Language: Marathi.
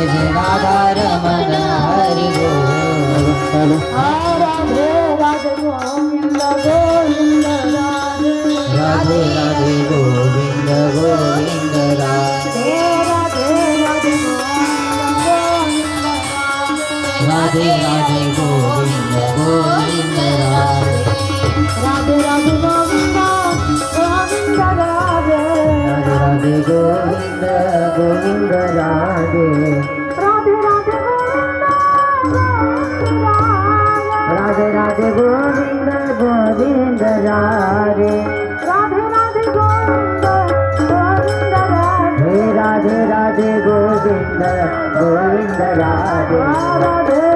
जय राधा रमण हरि गोविंद राधे राधे गोविंद गोविंद राधे राधे राधे गोविंद गोविंद राधे राधे राधे राधे राधे गोविंद गोविंद राधे राधे राधे गोविंद गोविंद राधे राधे गोविंद गोविंद राधे राधे राधे गोविंद गोविंद राधे राधे राधे गोविंद गोविंद राधे राधे राधे गोविंद गोविंद राधे राधे